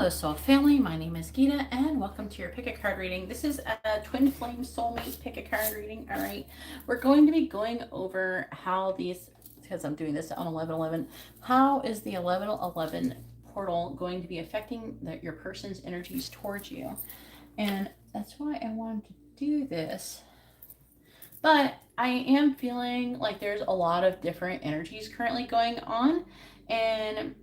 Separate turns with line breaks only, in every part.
Hello Soul Family, my name is Geeta and welcome to your pick a card reading. This is a Twin Flame Soulmate pick a card reading. Alright, we're going to be going over how these, because I'm doing this on 11/11, how is the 11/11 portal going to be affecting your person's energies towards you. And that's why I wanted to do this. But I am feeling like there's a lot of different energies currently going on, and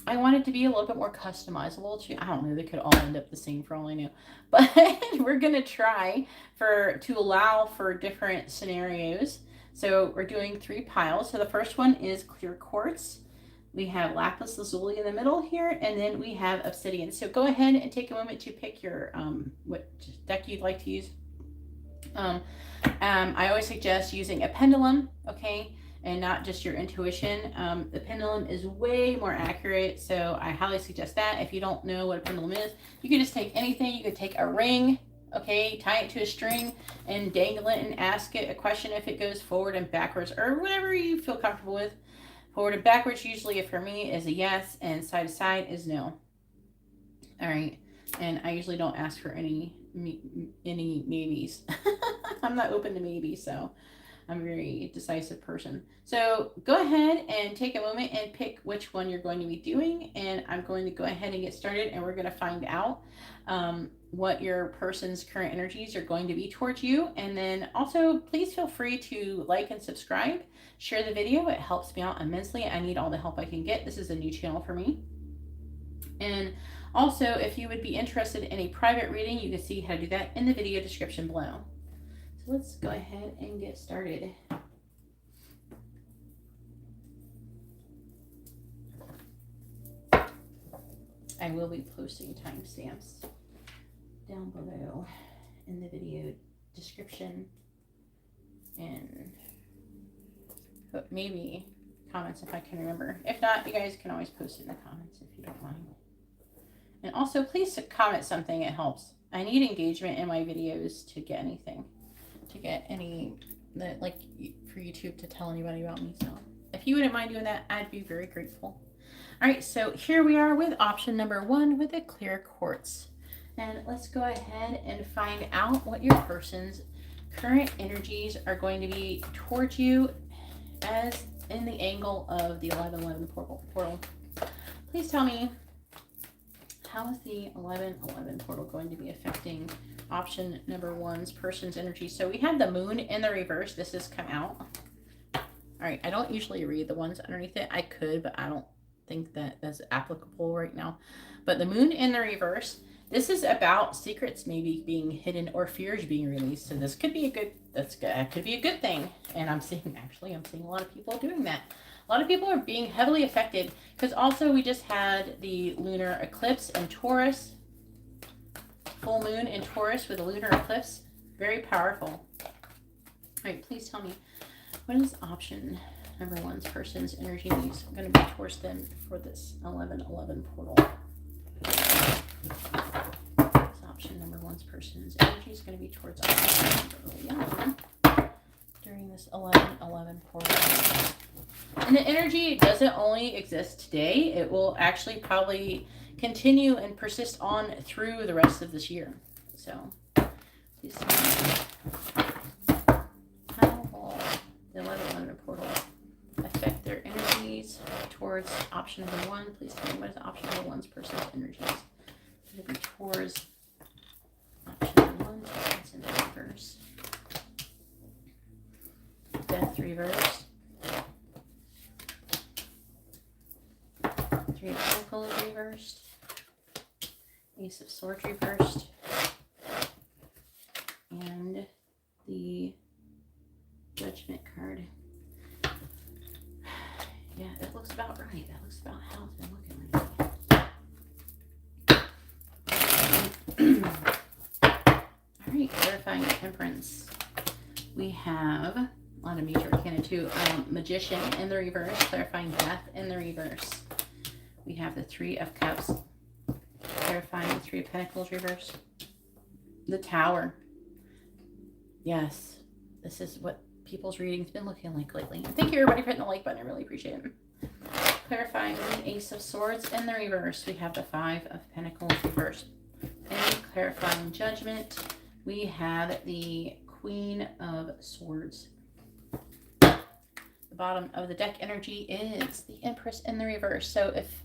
I want it to be a little bit more customizable to, I don't know, they could all end up the same for all I know. But we're going to try to allow for different scenarios. So we're doing 3 piles. So the first one is clear quartz. We have lapis lazuli in the middle here, and then we have obsidian. So go ahead and take a moment to pick your what deck you'd like to use. I always suggest using a pendulum, okay? And not just your intuition. The pendulum is way more accurate, so I highly suggest that. If you don't know what a pendulum is, you can just take anything. You could take a ring, okay, tie it to a string and dangle it and ask it a question if it goes forward and backwards or whatever you feel comfortable with. Forward and backwards usually for me is a yes, and side to side is no. All right, and I usually don't ask for any maybes. I'm not open to maybes, so I'm a very decisive person. So go ahead and take a moment and pick which one you're going to be doing. And I'm going to go ahead and get started, and we're going to find out what your person's current energies are going to be towards you. And then also, please feel free to like and subscribe. Share the video. It helps me out immensely. I need all the help I can get. This is a new channel for me. And also, if you would be interested in a private reading, you can see how to do that in the video description below. Let's go ahead and get started. I will be posting timestamps down below in the video description, and maybe comments if I can remember. If not, you guys can always post it in the comments if you don't mind. And also, please comment something. It helps. I need engagement in my videos to get anything. To get any, like, for YouTube to tell anybody about me. So if you wouldn't mind doing that, I'd be very grateful. All right, so here we are with option number 1 with a clear quartz. And let's go ahead and find out what your person's current energies are going to be towards you as in the angle of the 11/11 portal. Please tell me, how is the 11/11 portal going to be affecting option number 1's person's energy? So we have the moon in the reverse. This has come out. All right, I don't usually read the ones underneath it. I could, but I don't think that that's applicable right now. But the moon in the reverse, this is about secrets maybe being hidden or fears being released. So this could be a good, that could be a good thing. And I'm seeing a lot of people doing that. A lot of people are being heavily affected because also we just had the lunar eclipse in Taurus. Full moon in Taurus with a lunar eclipse. Very powerful. All right, please tell me, what is option number 1's person's energy needs going to be towards them for this 11/11 portal? This option number 1's person's energy is going to be towards option number 1 during this 11/11 portal. And the energy doesn't only exist today. It will actually probably continue and persist on through the rest of this year. So please tell me, how will the 11/11 portal affect their energies towards option number 1? Please tell me, what is option number 1's person's energies going to be towards option number 1? That's in the reverse. Death reversed. 3 of Pentacles reversed. Ace of Swords reversed. And the Judgment card. Yeah, that looks about right. That looks about how it's been looking lately. Alright, clarifying Temperance. We have a lot of major arcana too. Magician in the reverse, clarifying Death in the reverse. We have the 3 of Cups, clarifying the 3 of Pentacles reverse. The Tower. Yes, this is what people's reading's been looking like lately. And thank you everybody for hitting the like button. I really appreciate it. clarifying the Ace of Swords in the reverse, we have the Five of Pentacles reversed. And clarifying Judgment, we have the Queen of Swords. The bottom of the deck energy is the Empress in the reverse. So if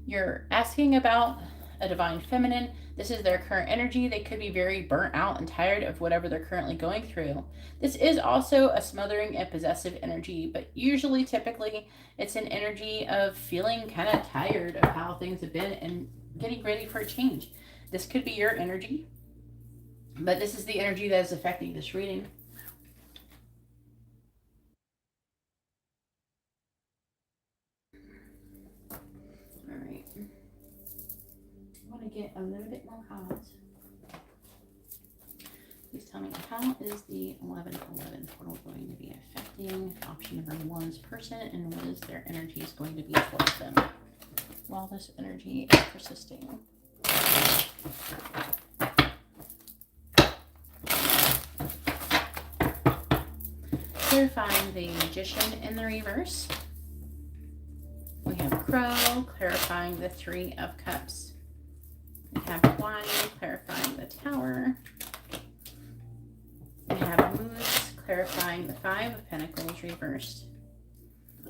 you're asking about a divine feminine, this is their current energy. They could be very burnt out and tired of whatever they're currently going through. This is also a smothering and possessive energy, but usually, typically, it's an energy of feeling kind of tired of how things have been and getting ready for a change. This could be your energy, but this is the energy that is affecting this reading. All right. I want to get a little bit more cards. Please tell me, how is the 1111 portal going to be affecting option number 1's person, and what is their energy is going to be towards them while this energy is persisting? Clarifying the Magician in the reverse. We have Crow, clarifying the Three of Cups. We have Wine, clarifying the Tower. We have Moose, clarifying the Five of Pentacles reversed.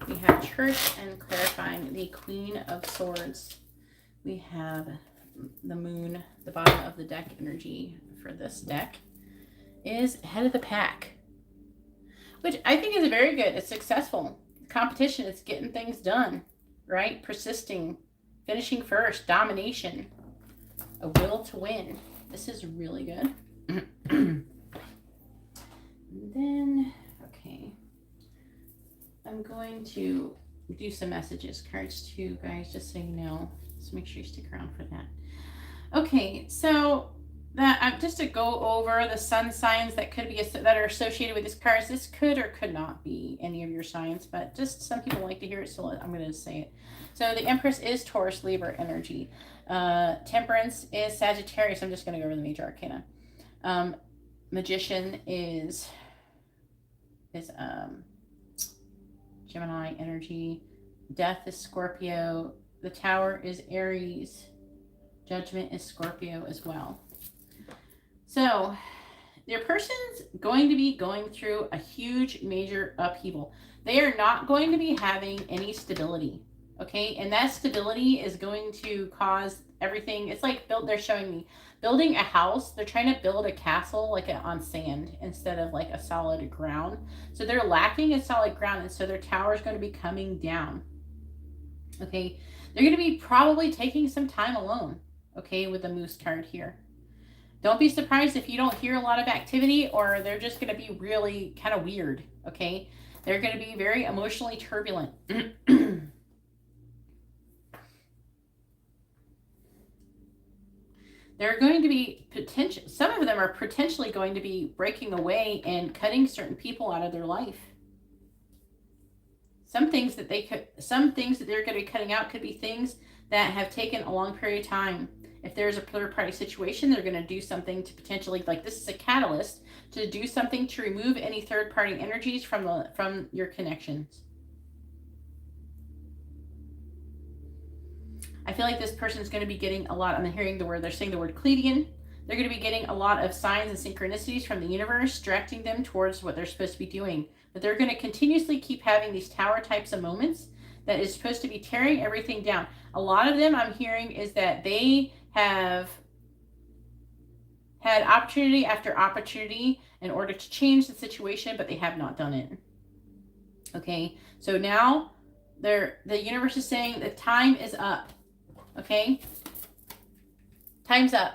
We have Church and clarifying the Queen of Swords. We have the Moon. The bottom of the deck energy for this deck is Head of the Pack, which I think is very good. It's successful. Competition, it's getting things done, right? Persisting, finishing first, domination, a will to win. This is really good. And then, okay, I'm going to do some messages cards too, guys, just so you know. So make sure you stick around for that. Okay, so that just to go over the sun signs that could be that are associated with these cards. This could or could not be any of your signs, but just some people like to hear it, so I'm going to say it. So the Empress is Taurus, Libra energy. Temperance is Sagittarius. I'm just going to go over the major arcana. Magician is Gemini energy. Death is Scorpio. The Tower is Aries. Judgment is Scorpio as well. So your person's going to be going through a huge major upheaval. They are not going to be having any stability. Okay, and that stability is going to cause everything. It's like they're showing me building a house. They're trying to build a castle like on sand instead of like a solid ground. So they're lacking a solid ground, and so their tower is going to be coming down. Okay, they're going to be probably taking some time alone. Okay, with the Moose card here. Don't be surprised if you don't hear a lot of activity, or they're just going to be really kind of weird. Okay, they're going to be very emotionally turbulent. They're going to be some of them are potentially going to be breaking away and cutting certain people out of their life. Some things that they're going to be cutting out could be things that have taken a long period of time. If there's a third party situation, they're going to do something to potentially, like this is a catalyst to do something to remove any third party energies from your connections. I feel like this person's going to be getting a lot, I'm hearing the word, they're saying the word Cleidian. They're going to be getting a lot of signs and synchronicities from the universe, directing them towards what they're supposed to be doing. But they're going to continuously keep having these tower types of moments that is supposed to be tearing everything down. A lot of them I'm hearing is that they have had opportunity after opportunity in order to change the situation, but they have not done it. Okay, so now the universe is saying the time is up. Okay, time's up.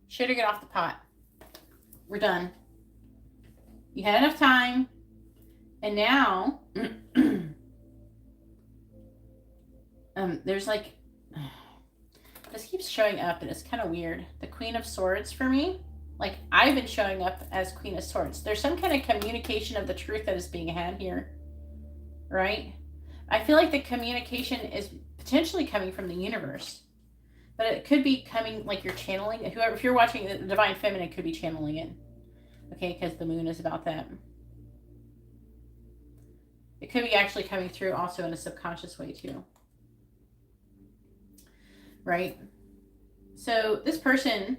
Should get off the pot. We're done. You had enough time, and now there's like this keeps showing up, and it's kind of weird. The Queen of Swords for me, like I've been showing up as Queen of Swords. There's some kind of communication of the truth that is being had here, right? I feel like the communication is potentially coming from the universe, but it could be coming like you're channeling. If you're watching the Divine Feminine, it could be channeling it. Okay, because the Moon is about that. It could be actually coming through also in a subconscious way too. Right? So this person,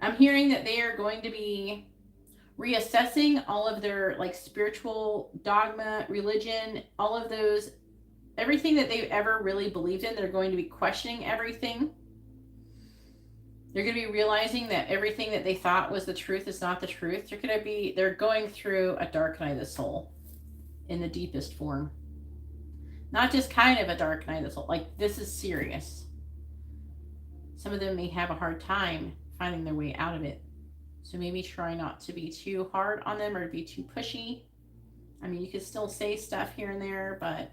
I'm hearing that they are going to be reassessing all of their like spiritual dogma, religion, all of those, everything that they've ever really believed in. They're going to be questioning everything. They're going to be realizing that everything that they thought was the truth is not the truth. They're going through a dark night of the soul in the deepest form. Not just kind of a dark night of the soul. Like, this is serious. Some of them may have a hard time finding their way out of it. So maybe try not to be too hard on them or be too pushy. I mean, you could still say stuff here and there, but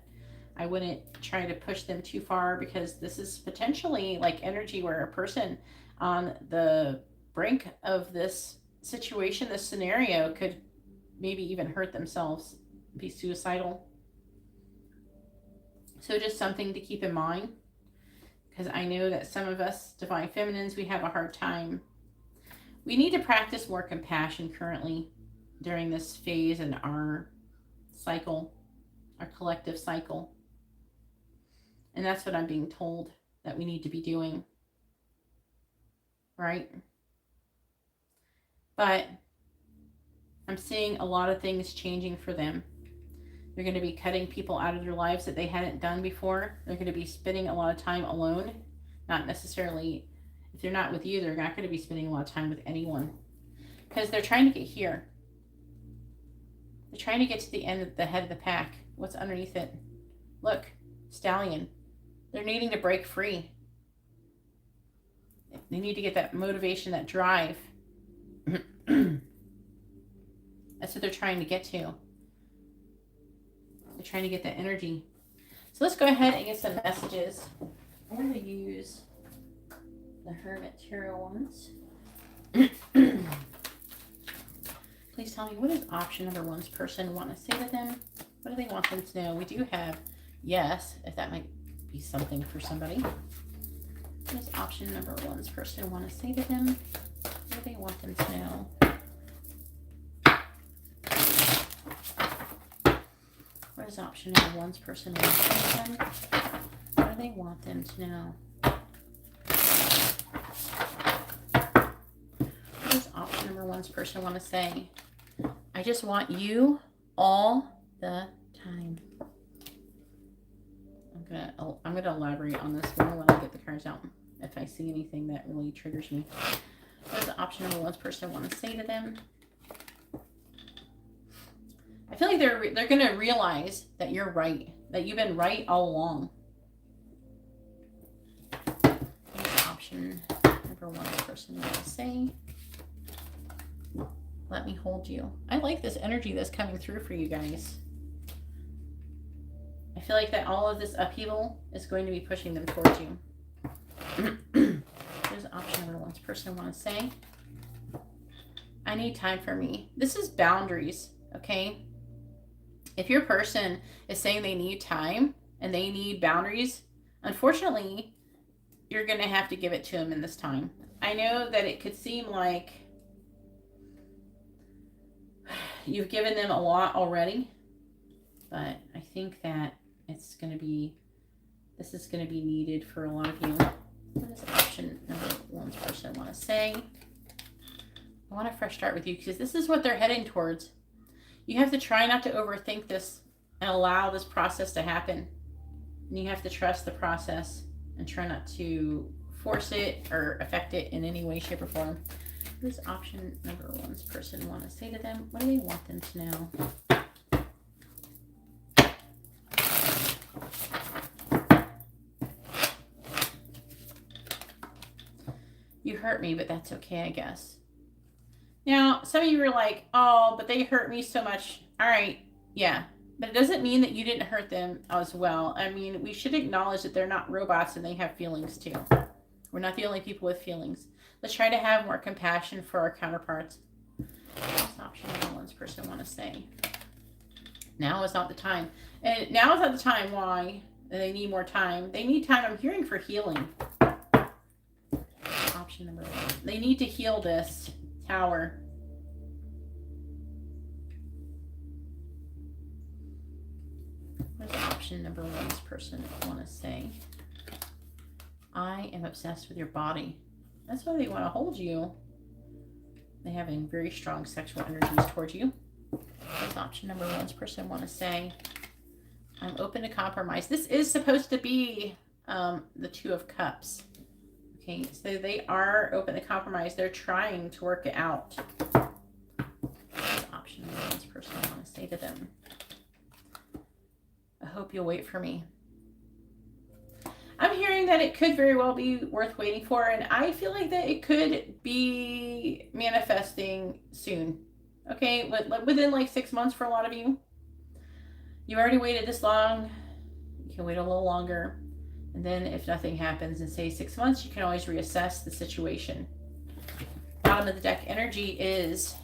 I wouldn't try to push them too far, because this is potentially like energy where a person on the brink of this situation, this scenario, could maybe even hurt themselves, be suicidal. So just something to keep in mind, because I know that some of us divine feminines, we have a hard time. We need to practice more compassion currently during this phase in our cycle, our collective cycle. And that's what I'm being told that we need to be doing. Right? But I'm seeing a lot of things changing for them. They're going to be cutting people out of their lives that they hadn't done before. They're going to be spending a lot of time alone. Not necessarily, if they're not with you, they're not going to be spending a lot of time with anyone. Because they're trying to get here. They're trying to get to the end of the head of the pack. What's underneath it? Look, stallion. They're needing to break free. They need to get that motivation, that drive. That's what they're trying to get to. They're trying to get that energy. So let's go ahead and get some messages. I'm going to use the Hermit Tarot ones. Please tell me, what does option number one's person want to say to them? What do they want them to know? We do have yes, if that might be something for somebody. What does option number one's person want to say to them? What do they want them to know? What does option number one's person want to say to them? What do they want them to know? What does option number one's person want to say? I just want you all the time. I'm gonna elaborate on this more when I get the cards out, if I see anything that really triggers me. What does option number one's person want to say to them? I feel like they're gonna realize that you're right, that you've been right all along. What does option number one's person want to say? Let me hold you. I like this energy that's coming through for you guys. I feel like that all of this upheaval is going to be pushing them towards you. There's option number one's person want to say. I need time for me. This is boundaries, okay? If your person is saying they need time and they need boundaries, unfortunately, you're going to have to give it to them in this time. I know that it could seem like you've given them a lot already, but I think that this is going to be needed for a lot of you. What does option number one's person want to say? I want a fresh start with you, because this is what they're heading towards. You have to try not to overthink this and allow this process to happen. And you have to trust the process and try not to force it or affect it in any way, shape, or form. What does option number one's person want to say to them? What do they want them to know? You hurt me, but that's okay, I guess. Now, some of you are like, oh, but they hurt me so much. All right, yeah. But it doesn't mean that you didn't hurt them as well. I mean, we should acknowledge that they're not robots and they have feelings too. We're not the only people with feelings. Let's try to have more compassion for our counterparts. What's option number one's person want to say? Now is not the time. And now is not the time. Why? They need more time. They need time. I'm hearing for healing. Option number one. They need to heal this tower. option number one this person want to say? I am obsessed with your body. That's why they want to hold you. They have very strong sexual energies towards you. That's option number one this person want to say. I'm open to compromise. This is supposed to be the Two of Cups. Okay, so they are open to compromise. They're trying to work it out. That's option number one this person want to say to them. I hope you'll wait for me. I'm hearing that it could very well be worth waiting for, and I feel like that it could be manifesting soon. Okay, within like 6 months for a lot of you. You've already waited this long. You can wait a little longer. And then if nothing happens in, say, 6 months, you can always reassess the situation. Bottom of the deck energy is,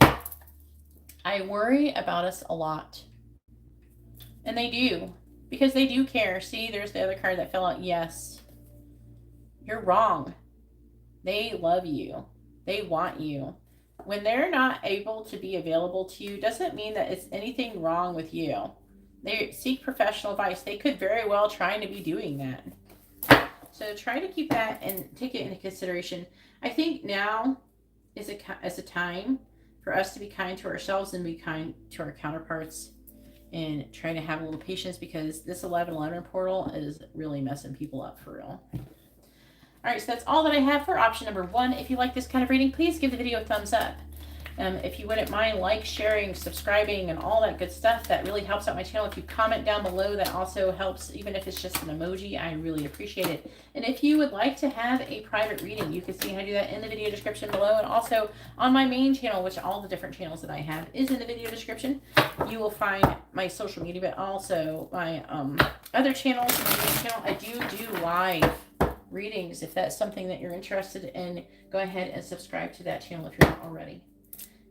I worry about us a lot. And they do. Because they do care. See, there's the other card that fell out. Yes. You're wrong. They love you. They want you. When they're not able to be available to you, doesn't mean that it's anything wrong with you. They seek professional advice. They could very well try to be doing that. So try to keep that and take it into consideration. I think now is a time for us to be kind to ourselves and be kind to our counterparts. And try to have a little patience, because this 1111 portal is really messing people up for real. All right, so that's all that I have for option number one. If you like this kind of reading, please give the video a thumbs up. If you wouldn't mind sharing, subscribing, and all that good stuff, that really helps out my channel. If you comment down below, that also helps, even if it's just an emoji. I really appreciate it. And if you would like to have a private reading, you can see how to do that in the video description below, and also on my main channel, which all the different channels that I have is in the video description. You will find my social media, but also my other channels. I do live readings. If that's something that you're interested in, go ahead and subscribe to that channel if you're not already.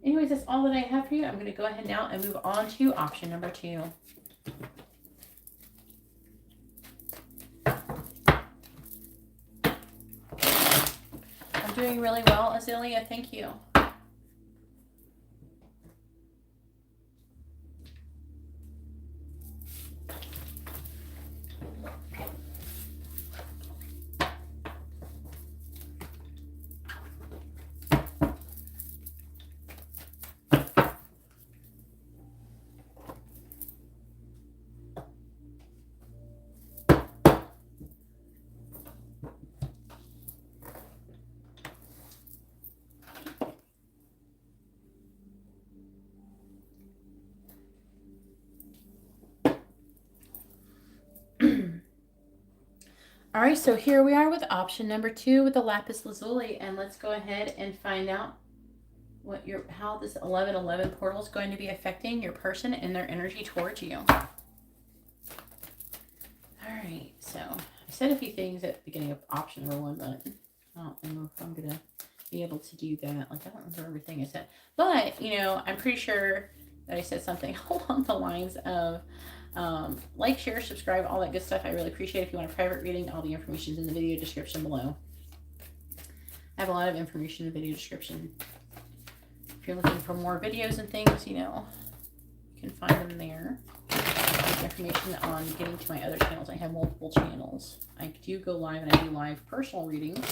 Anyways, that's all that I have for you. I'm going to go ahead now and move on to option number two. I'm doing really well, Azalea. Thank you. All right, so here we are with option number two with the lapis lazuli, and let's go ahead and find out how this 1111 portal is going to be affecting your person and their energy towards you. All right, so I said a few things at the beginning of option number one, but I don't know if I'm gonna be able to do that. Like, I don't remember everything I said, but you know, I'm pretty sure that I said something along the lines of like, share, subscribe, all that good stuff. I really appreciate it. If you want a private reading, all the information is in the video description below. I have a lot of information in the video description. If you're looking for more videos and things, you know, you can find them there. Information on getting to my other channels. I have multiple channels. I do go live, and I do live personal readings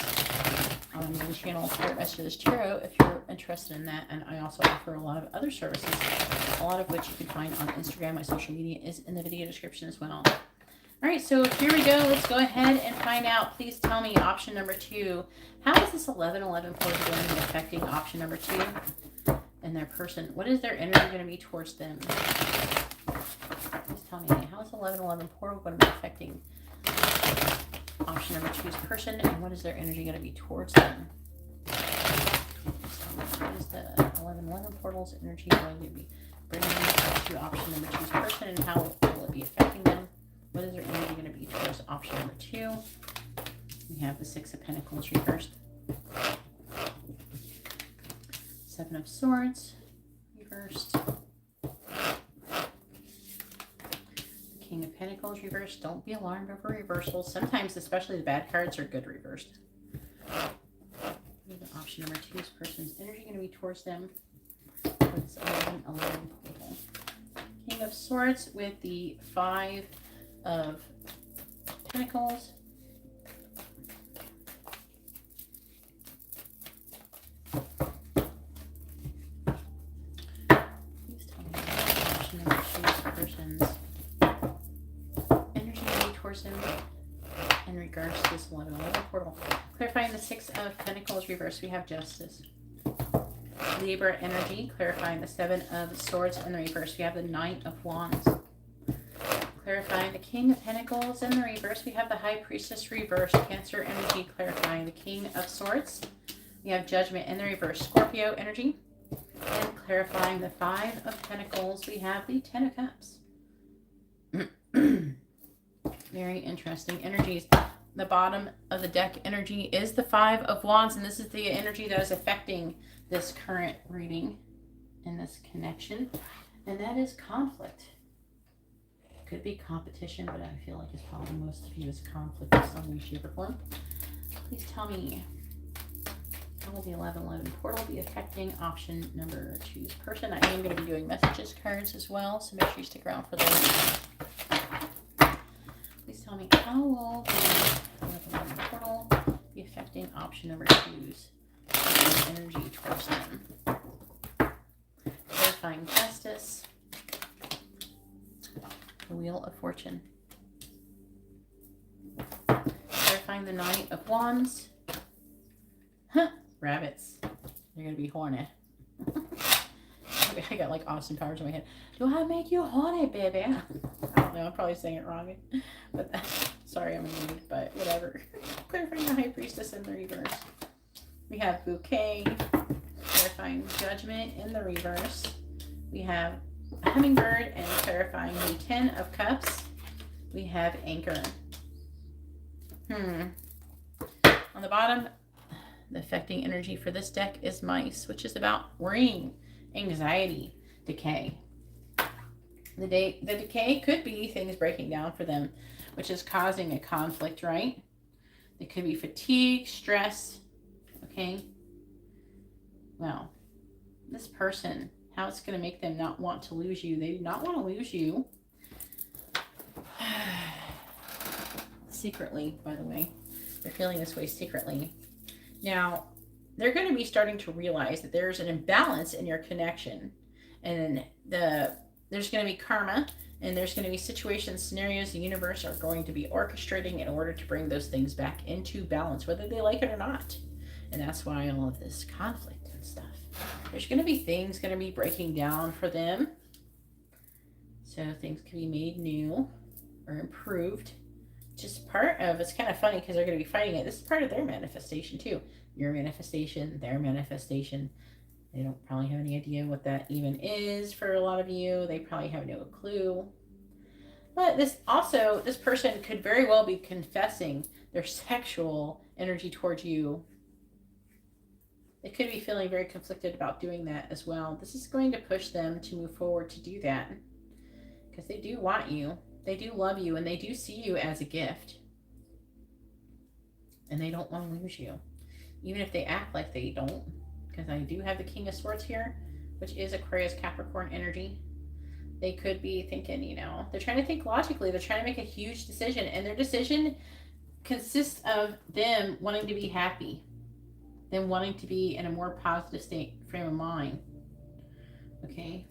on my channel, Spirit Messages Tarot, if you're interested in that. And I also offer a lot of other services, a lot of which you can find on Instagram. My social media is in the video description as well. All right, so here we go. Let's go ahead and find out. Please tell me, option number two, how is this 1111 portal going to be affecting option number two and their person? What is their energy going to be towards them? Please tell me, how is 1111 portal going to be affecting option number two's person, and what is their energy going to be towards them? What is the 1111 portal's energy going to be bringing to option number two's person, and how will it be affecting them? What is their energy going to be towards option number two? We have the Six of Pentacles reversed, Seven of Swords reversed, King of Pentacles reversed. Don't be alarmed over reversals. Sometimes, especially the bad cards, are good reversed. Option number two's person's energy going to be towards them. What's 1111 portal? King of Swords with the Five of Pentacles. Please tell me option number 2's person's energy towards him in regards to this 1111 portal. Clarifying the 6 of Pentacles reverse, we have Justice. Libra energy, clarifying the 7 of Swords in the reverse, we have the Knight of Wands. Clarifying the King of Pentacles in the reverse, we have the High Priestess reverse. Cancer energy, clarifying the King of Swords, we have Judgment in the reverse. Scorpio energy, and clarifying the 5 of Pentacles, we have the 10 of Cups. Very interesting energies. The bottom of the deck energy is the 5 of Wands, and this is the energy that is affecting this current reading and this connection, and that is conflict. Could be competition, but I feel like it's probably most of you is conflict in some way, shape, or form. Please tell me, how will the 1111 portal be affecting option number 2's person? I am going to be doing messages cards as well, so make sure you stick around for those. Please tell me, how will the 1111 portal be affecting option number 2's energy towards them? Clarifying Justice. The Wheel of Fortune. Clarifying the Knight of Wands. Huh. Rabbits. They're going to be horny. I got like Austin Powers in my head. Do I make you horny, baby? I don't know. I'm probably saying it wrong. But sorry, I'm rude, but whatever. Clarifying the High Priestess in the reverse. We have Bouquet. Clarifying Judgment in the reverse. We have a Hummingbird, and clarifying the 10 of Cups, we have Anchor. On the bottom, the affecting energy for this deck is Mice, which is about worrying, anxiety, decay. The decay could be things breaking down for them, which is causing a conflict, right? It could be fatigue, stress, okay? Well, this person, how it's going to make them not want to lose you. They do not want to lose you. Secretly, by the way. They're feeling this way secretly. Now, they're going to be starting to realize that there's an imbalance in your connection. And there's going to be karma. And there's going to be situations, scenarios the universe are going to be orchestrating in order to bring those things back into balance, whether they like it or not. And that's why all of this conflict and stuff. There's going to be things going to be breaking down for them. So things can be made new or improved. Just part of, it's kind of funny because they're going to be fighting it. This is part of their manifestation too. Your manifestation, their manifestation. They don't probably have any idea what that even is for a lot of you. They probably have no clue. But this person could very well be confessing their sexual energy towards you. They could be feeling very conflicted about doing that as well. This is going to push them to move forward to do that. Because they do want you. They do love you. And they do see you as a gift. And they don't want to lose you. Even if they act like they don't. Because I do have the King of Swords here. Which is Aquarius Capricorn energy. They could be thinking, you know. They're trying to think logically. They're trying to make a huge decision. And their decision consists of them wanting to be happy. Them wanting to be in a more positive frame of mind. Okay.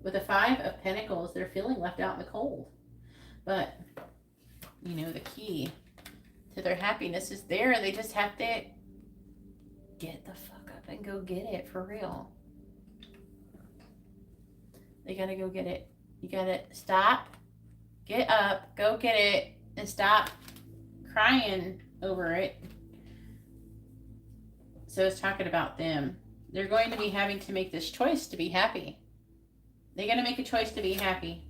With the 5 of Pentacles, they're feeling left out in the cold. But, you know, the key to their happiness is there. They just have to get the fuck up and go get it for real. They gotta go get it. You gotta stop, get up, go get it, and stop crying over it. So it's talking about them. They're going to be having to make this choice to be happy. They're going to make a choice to be happy.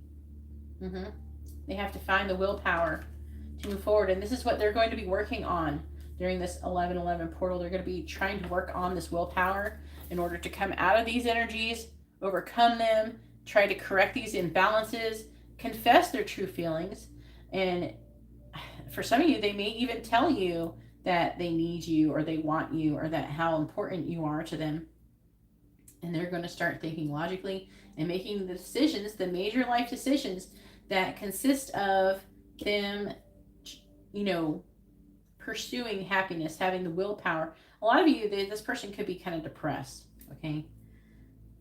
They have to find the willpower to move forward. And this is what they're going to be working on during this 11/11 portal. They're going to be trying to work on this willpower in order to come out of these energies, overcome them, try to correct these imbalances, confess their true feelings. And for some of you, they may even tell you that they need you or they want you or that how important you are to them. And they're going to start thinking logically and making the decisions, the major life decisions that consist of them, you know, pursuing happiness, having the willpower. A lot of you, this person could be kind of depressed, okay?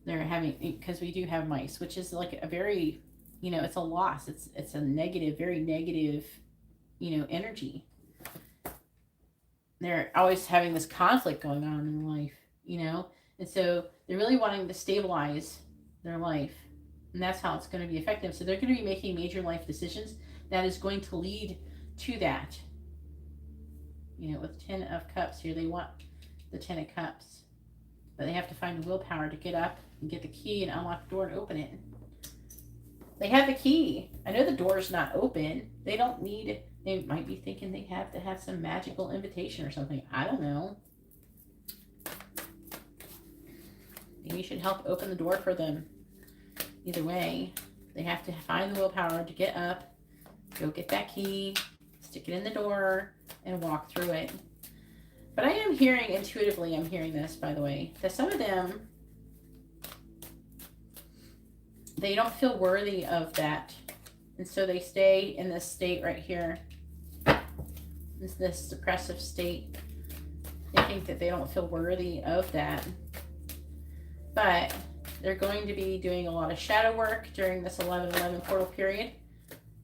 They're having, because we do have mice, which is like a very, you know, it's a loss. It's a negative, very negative, you know, energy. They're always having this conflict going on in their life, you know? And so they're really wanting to stabilize their life. And that's how it's going to be effective. So they're going to be making major life decisions that is going to lead to that. You know, with 10 of Cups here, they want the 10 of Cups. But they have to find the willpower to get up and get the key and unlock the door and open it. They have the key. I know the door's not open. They don't need it. They might be thinking they have to have some magical invitation or something. I don't know. Maybe you should help open the door for them. Either way, they have to find the willpower to get up, go get that key, stick it in the door, and walk through it. But I am hearing, intuitively, I'm hearing this, by the way, that some of them, they don't feel worthy of that. And so they stay in this state right here. This depressive state. They think that they don't feel worthy of that. But they're going to be doing a lot of shadow work during this 11/11 portal period.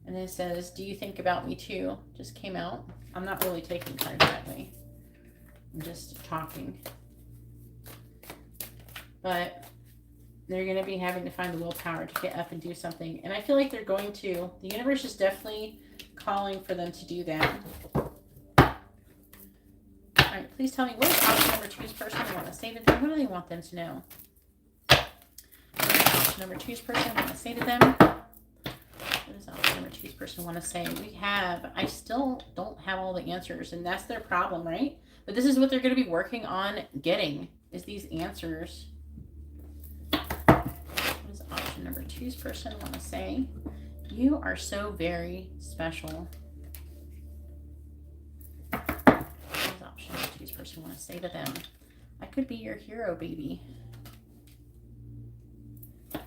And it says, do you think about me too? Just came out. I'm not really taking cards that way. I'm just talking. But they're going to be having to find the willpower to get up and do something. And I feel like they're going to. The universe is definitely calling for them to do that. All right, please tell me, what is option number 2's person want to say to them? What do they want them to know? What is option number 2's person want to say to them? What does option number 2's person want to say? I still don't have all the answers, and that's their problem, right? But this is what they're going to be working on getting, is these answers. What does option number 2's person want to say? You are so very special. Person want to say to them, I could be your hero, baby. As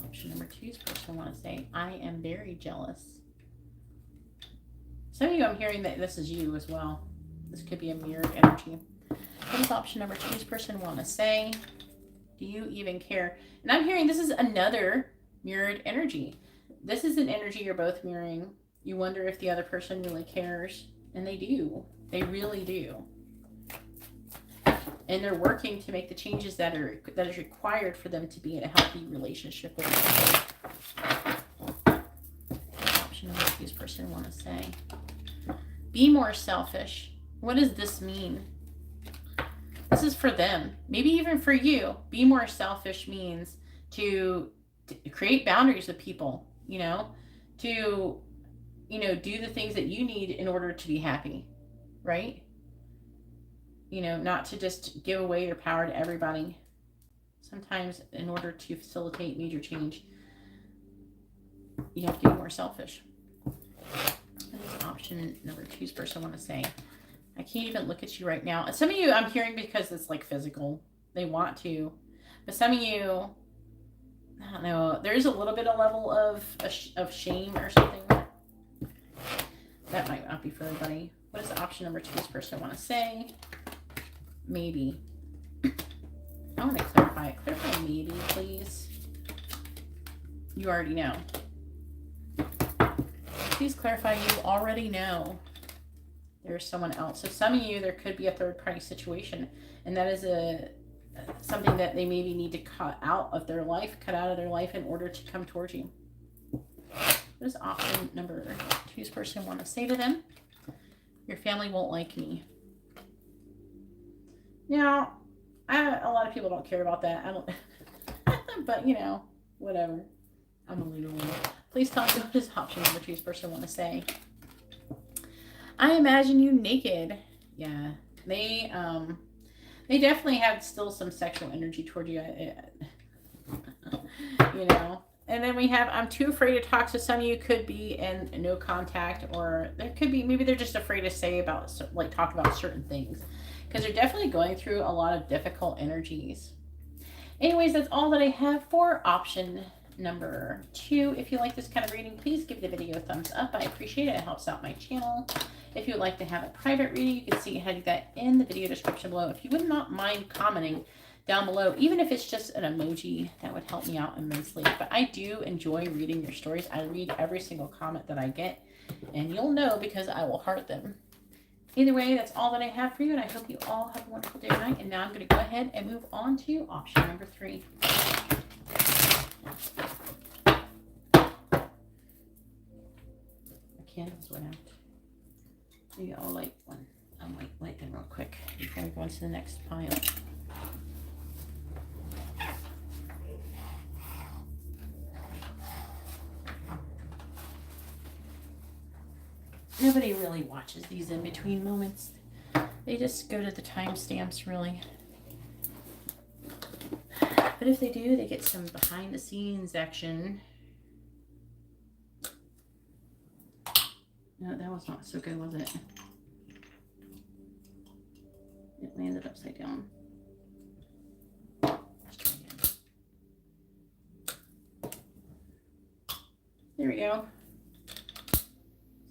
option number 2's person want to say, I am very jealous. Some of you, I'm hearing that this is you as well. This could be a mirrored energy. What does option number 2's person want to say? Do you even care? And I'm hearing this is another mirrored energy. This is an energy you're both mirroring. You wonder if the other person really cares, and they do. They really do. And they're working to make the changes that is required for them to be in a healthy relationship with you. Option number 2's person want to say, be more selfish. What does this mean? This is for them. Maybe even for you. Be more selfish means to create boundaries with people, you know, to, you know, do the things that you need in order to be happy. Right? You know, not to just give away your power to everybody. Sometimes in order to facilitate major change, you have to be more selfish. What is option number 2's person want to say? I can't even look at you right now. And some of you, I'm hearing because it's like physical. They want to. But some of you, I don't know, there's a little bit of level of shame or something. That might not be for everybody. What does option number 2's person want to say? Maybe. I want to clarify it. Clarify maybe, please. You already know. Please clarify you already know there's someone else. So some of you, there could be a third-party situation, and that is something that they maybe need to cut out of their life in order to come towards you. What does option number 2's person want to say to them? Your family won't like me. Now, a lot of people don't care about that. I don't, but you know, whatever. I'm gonna leave it alone. Please tell me, what does option number 2's person want to say? I imagine you naked. Yeah, they definitely have still some sexual energy toward you. You know. And then we have, I'm too afraid to talk. So some of you could be in no contact, or there could be, maybe they're just afraid to say about, like, talk about certain things. Because they're definitely going through a lot of difficult energies. Anyways, that's all that I have for option number 2. If you like this kind of reading, please give the video a thumbs up. I appreciate it. It helps out my channel. If you would like to have a private reading, you can see how to do that in the video description below. If you would not mind commenting down below, even if it's just an emoji, that would help me out immensely. But I do enjoy reading your stories. I read every single comment that I get, and you'll know because I will heart them. Either way, that's all that I have for you, and I hope you all have a wonderful day tonight. And now I'm going to go ahead and move on to option number 3. The candles went out. Maybe I'll light one. I'll light them real quick before we go into the next pile. Nobody really watches these in between moments. They just go to the timestamps, really. But if they do, they get some behind the scenes action. No, that was not so good, was it? It landed upside down. Let's try again. There we go.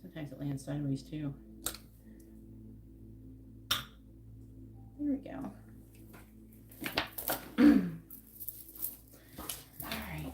Sometimes it lands sideways too. There we go. All right.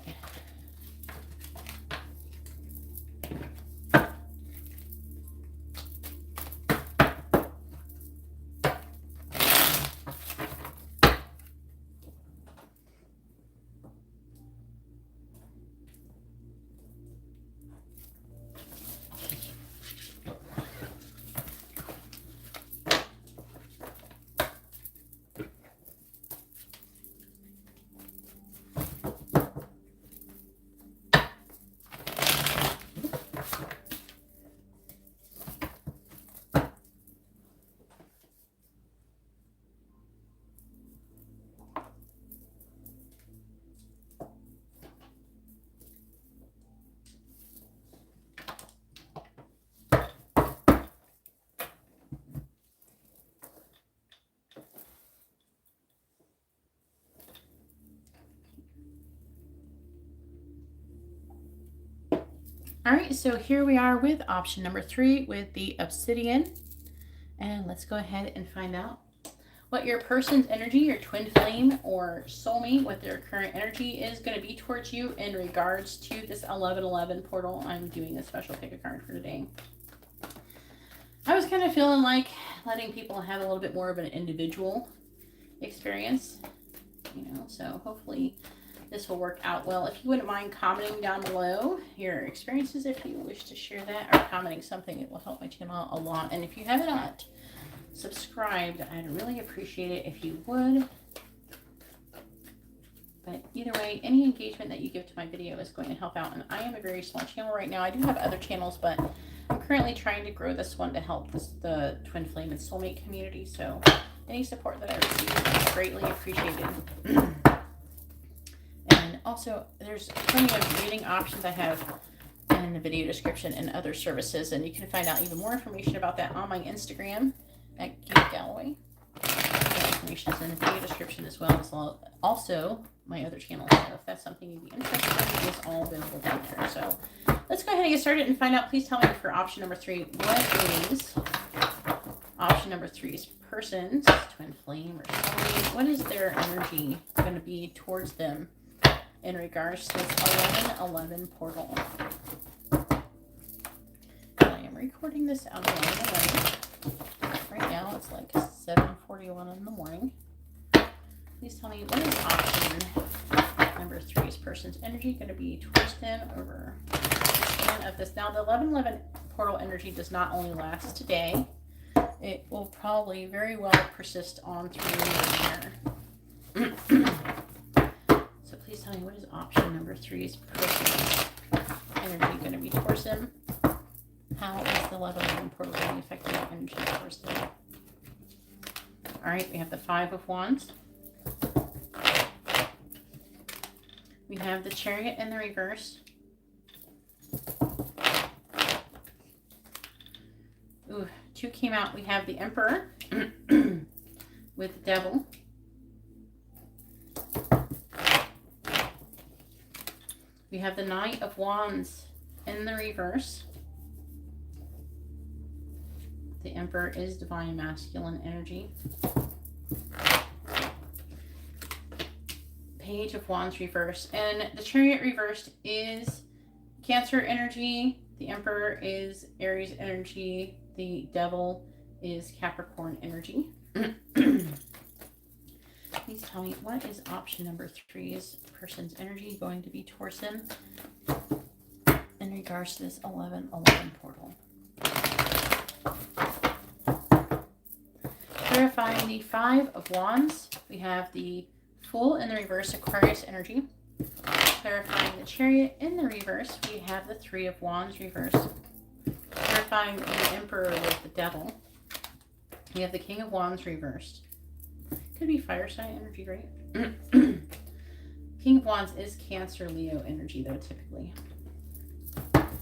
All right, so here we are with option number 3 with the obsidian. And let's go ahead and find out what your person's energy, your twin flame or soulmate, what their current energy is going to be towards you in regards to this 1111 portal. I'm doing a special pick a card for today. I was kind of feeling like letting people have a little bit more of an individual experience, you know, so hopefully this will work out well. If you wouldn't mind commenting down below your experiences, if you wish to share that, or commenting something, it will help my channel a lot. And if you have not subscribed, I'd really appreciate it if you would. But either way, any engagement that you give to my video is going to help out. And I am a very small channel right now. I do have other channels, but I'm currently trying to grow this one to help the twin flame and soulmate community. So any support that I receive is greatly appreciated. Also, there's plenty of reading options I have in the video description and other services, and you can find out even more information about that on my Instagram at GeetaGalaway. That information is in the video description as well. Also, my other channel. So if that's something you'd be interested in, it's all available down there. So let's go ahead and get started and find out. Please tell me for option number 3, what is option number 3's person's twin flame or soulmate? What is their energy going to be towards them in regards to this 1111 portal? I am recording this out of 11:11. Right now it's like 7:41 in the morning. Please tell me, what is option number 3's person's energy going to be towards them over the span of this? Now, the 1111 portal energy does not only last today. It will probably very well persist on through the year. So please tell me, what is option number 3's person's energy going to be towards them? How is the 1111 portal going to affect their energy towards them? All right, we have the 5 of Wands. We have the Chariot in the reverse. Ooh, 2 came out. We have the Emperor with the Devil. We have the Knight of Wands in the reverse. The Emperor is divine masculine energy. Page of Wands reversed. And the Chariot reversed is Cancer energy. The Emperor is Aries energy. The Devil is Capricorn energy. Please tell me, what is option number 3's person's energy going to be towards them in regards to this 1111 portal? Clarifying the 5 of Wands, we have the Fool in the reverse, Aquarius energy. Clarifying the Chariot in the reverse, we have the 3 of Wands reversed. Clarifying the Emperor with the Devil, we have the King of Wands reversed. Could be fire sign energy, right? King of Wands is Cancer, Leo energy, though, typically.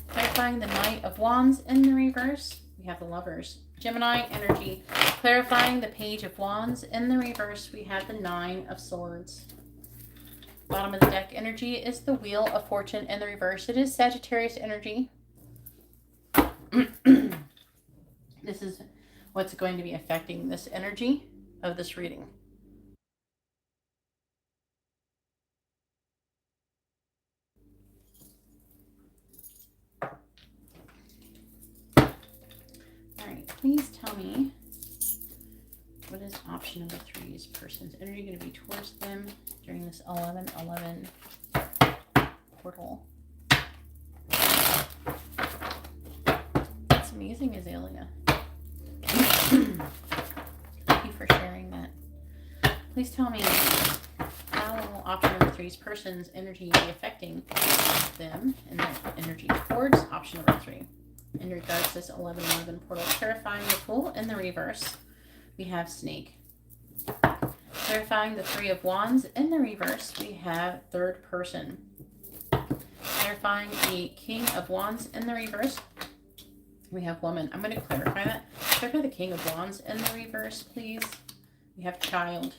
Clarifying the Knight of Wands in the reverse, we have the Lovers. Gemini energy. Clarifying the Page of Wands in the reverse, we have the 9 of Swords. Bottom of the deck energy is the Wheel of Fortune in the reverse. It is Sagittarius energy. This is what's going to be affecting this energy of this reading. Alright, please tell me, what is option number 3's person's energy going to be towards them during this 1111 portal? That's amazing, Azalea. Thank you for sharing that. Please tell me, how will option number 3's person's energy be affecting them and their energy towards option number 3 in regards to this 1111 portal? Clarifying the Fool in the reverse, we have Snake. Clarifying the 3 of Wands in the reverse, we have third person. Clarifying the King of Wands in the reverse, we have Woman. I'm going to clarify that. Clarify the King of Wands in the reverse, please. We have Child.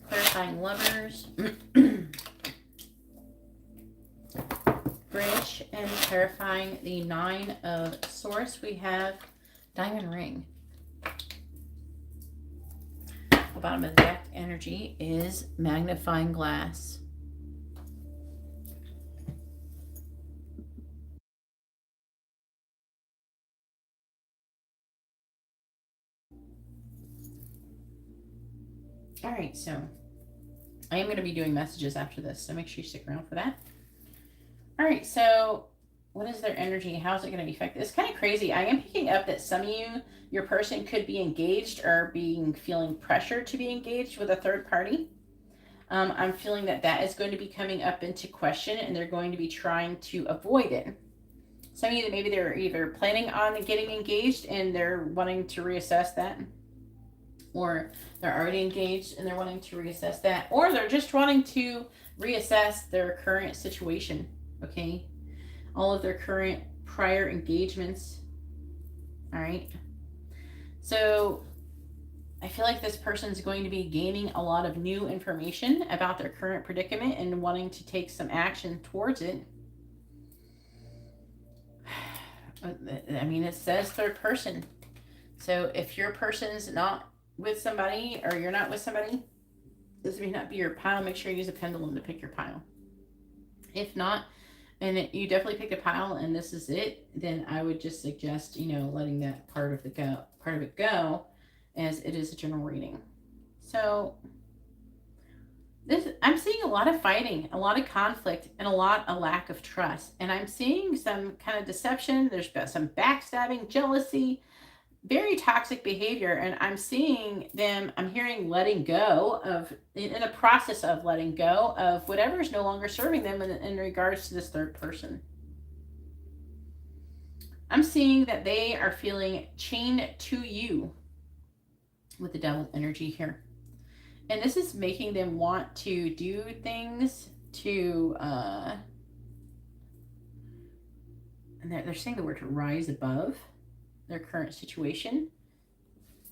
Clarifying Lovers. Bridge. And clarifying the 9 of Swords, we have Diamond Ring. The bottom of the deck energy is Magnifying Glass. All right, so I am going to be doing messages after this, so make sure you stick around for that. All right, so what is their energy? How is it going to be affected? It's kind of crazy. I am picking up that some of you, your person could be engaged or feeling pressure to be engaged with a third party. I'm feeling that that is going to be coming up into question, and they're going to be trying to avoid it. Some of you, maybe they're either planning on getting engaged and they're wanting to reassess that, or they're already engaged and they're wanting to reassess that, or they're just wanting to reassess their current situation, okay? All of their current prior engagements, all right? So I feel like this person's going to be gaining a lot of new information about their current predicament and wanting to take some action towards it. I mean, it says third person. So if your person's not with somebody or you're not with somebody, this may not be your pile. Make sure you use a pendulum to pick your pile. If not, and you definitely picked a pile and this is it, then I would just suggest, letting that part of it go, as it is a general reading. So I'm seeing a lot of fighting, a lot of conflict, and a lack of trust. And I'm seeing some kind of deception. There's some backstabbing, jealousy, very toxic behavior. And I'm seeing them, I'm hearing letting go of, in a process of letting go of whatever is no longer serving them in regards to this third person. I'm seeing that they are feeling chained to you with the Devil energy here. And this is making them want to do things to, and they're saying the word to rise above their current situation.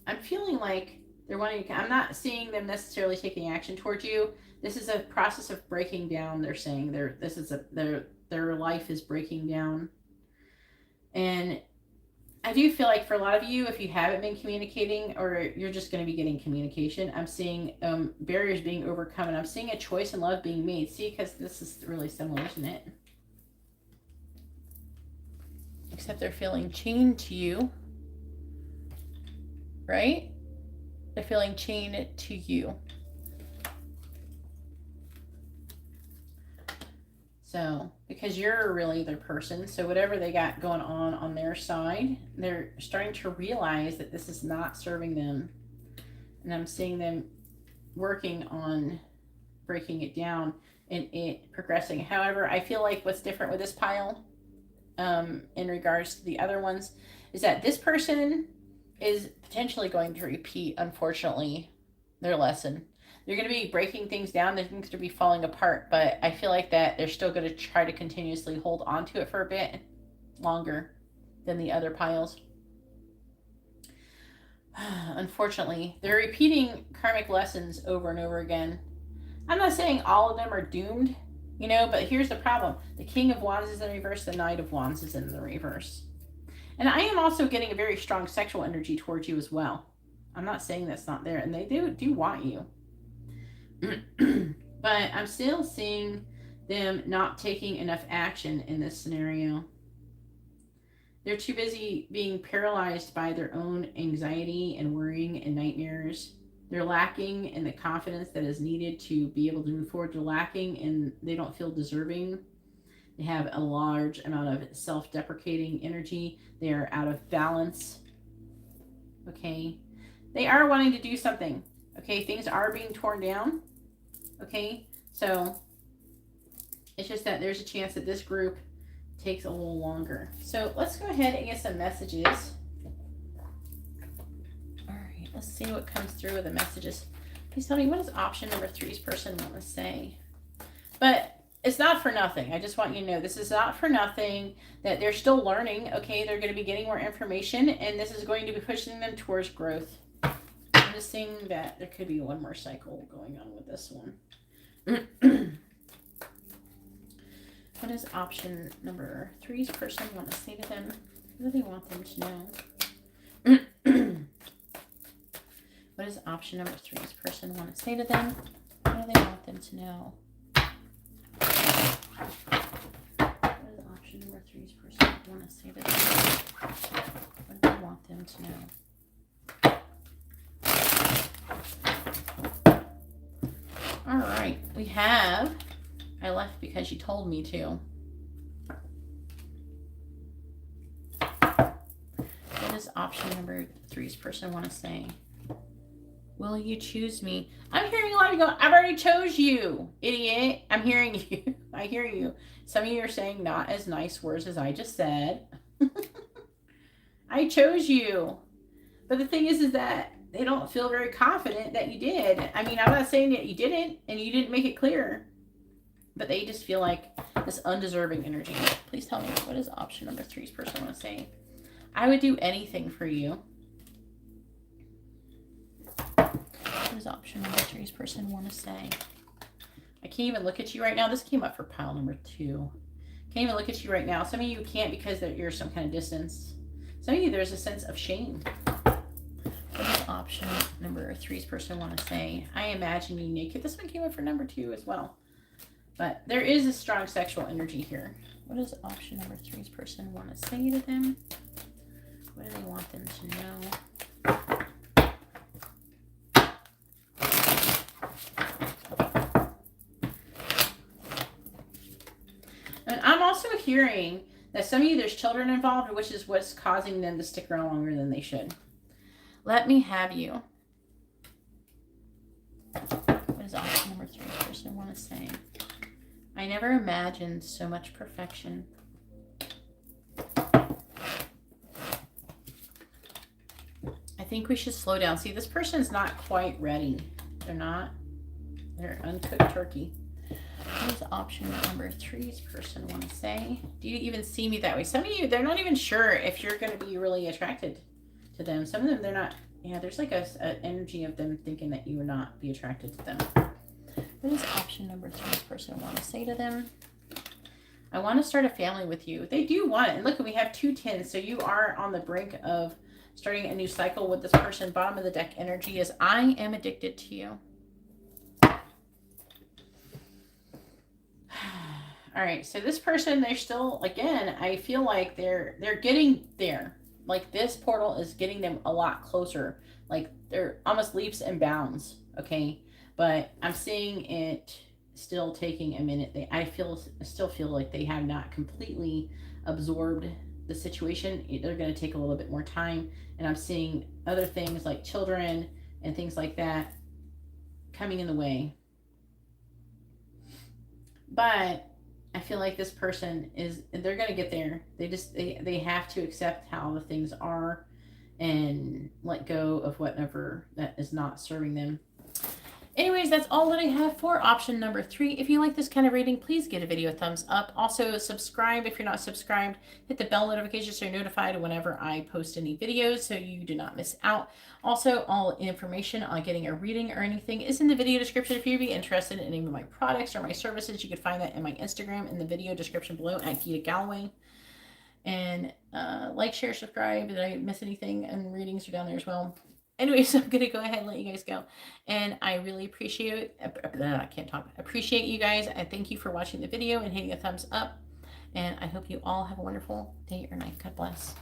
I'm feeling like They're wanting to, I'm not seeing them necessarily taking action towards you. This is a process of breaking down. They're saying their life is breaking down. And I do feel like for a lot of you, if you haven't been communicating or you're just going to be getting communication, I'm seeing barriers being overcome, and I'm seeing a choice in love being made. See, because this is really similar, isn't it? Except they're feeling chained to you, right? They're feeling chained to you. So, because you're really their person, so whatever they got going on their side, they're starting to realize that this is not serving them. And I'm seeing them working on breaking it down and it progressing. However, I feel like what's different with this pile in regards to the other ones is that this person is potentially going to repeat, unfortunately, their lesson. They're going to be breaking things down. They're going to be falling apart, but I feel like that they're still going to try to continuously hold on to it for a bit longer than the other piles. Unfortunately, they're repeating karmic lessons over and over again. I'm not saying all of them are doomed, you know, but here's the problem. The King of Wands is in reverse. The Knight of Wands is in the reverse. And I am also getting a very strong sexual energy towards you as well. I'm not saying that's not there. And they do want you. But I'm still seeing them not taking enough action in this scenario. They're too busy being paralyzed by their own anxiety and worrying and nightmares. They're lacking in the confidence that is needed to be able to move forward. They're lacking and they don't feel deserving. They have a large amount of self-deprecating energy. They are out of balance. Okay. They are wanting to do something. Okay. Things are being torn down. Okay. So it's just that there's a chance that this group takes a little longer. So let's go ahead and get some messages. All right. Let's see what comes through with the messages. Please tell me, what does option number 3's person want to say? But it's not for nothing. I just want you to know this is not for nothing, that they're still learning. Okay, they're going to be getting more information, and this is going to be pushing them towards growth. I'm just seeing that there could be one more cycle going on with this one. What does option number 3's person want to say to them? What do they want them to know? What does option number 3's person want to say to them? What do they want them to know? What does option number 3's person want to say to them? What do they want them to know? All right, we have, I left because you told me to. What does option number 3's person want to say? Will you choose me? I'm hearing a lot of you go, I've already chose you, idiot. I'm hearing you. I hear you. Some of you are saying not as nice words as I just said. I chose you. But the thing is that they don't feel very confident that you did. I mean, I'm not saying that you didn't and you didn't make it clear. But they just feel like this undeserving energy. Please tell me, what does option number 3's person want to say? I would do anything for you. What does option number 3's person want to say? I can't even look at you right now. This came up for pile number 2. Can't even look at you right now. Some of you can't because you're some kind of distance. Some of you, there's a sense of shame. What does option number 3's person want to say? I imagine you naked. This one came up for number 2 as well. But there is a strong sexual energy here. What does option number 3's person want to say to them? What do they want them to know? And I'm also hearing that some of you, there's children involved, which is what's causing them to stick around longer than they should. Let me have you. What does option number 3's person want to say? I never imagined so much perfection. I think we should slow down. See, this person's not quite ready. They're not. They're uncooked turkey. What does option number 3's person want to say? Do you even see me that way? Some of you, they're not even sure if you're going to be really attracted to them. Some of them, they're not Yeah, there's like a energy of them thinking that you would not be attracted to them. What is option number 3 this person want to say to them? I want to start a family with you. They do want it. And look, we have 2 tens. So you are on the brink of starting a new cycle with this person. Bottom of the deck energy is I am addicted to you. All right. So this person, they're still, again, I feel like they're getting there. Like this portal is getting them a lot closer. Like they're almost leaps and bounds. Okay. But I'm seeing it still taking a minute. I still feel like they have not completely absorbed the situation. They're going to take a little bit more time, and I'm seeing other things like children and things like that coming in the way. But I feel like this person they're going to get there. They have to accept how the things are and let go of whatever that is not serving them. Anyways, that's all that I have for option number 3. If you like this kind of reading, please give a video a thumbs up. Also, subscribe if you're not subscribed. Hit the bell notification so you're notified whenever I post any videos so you do not miss out. Also, all information on getting a reading or anything is in the video description. If you'd be interested in any of my products or my services, you can find that in my Instagram in the video description below at GeetaGalaway. And like, share, subscribe. Did I miss anything? And readings are down there as well. Anyways, I'm going to go ahead and let you guys go. And I really appreciate you guys. I thank you for watching the video and hitting a thumbs up. And I hope you all have a wonderful day or night. God bless.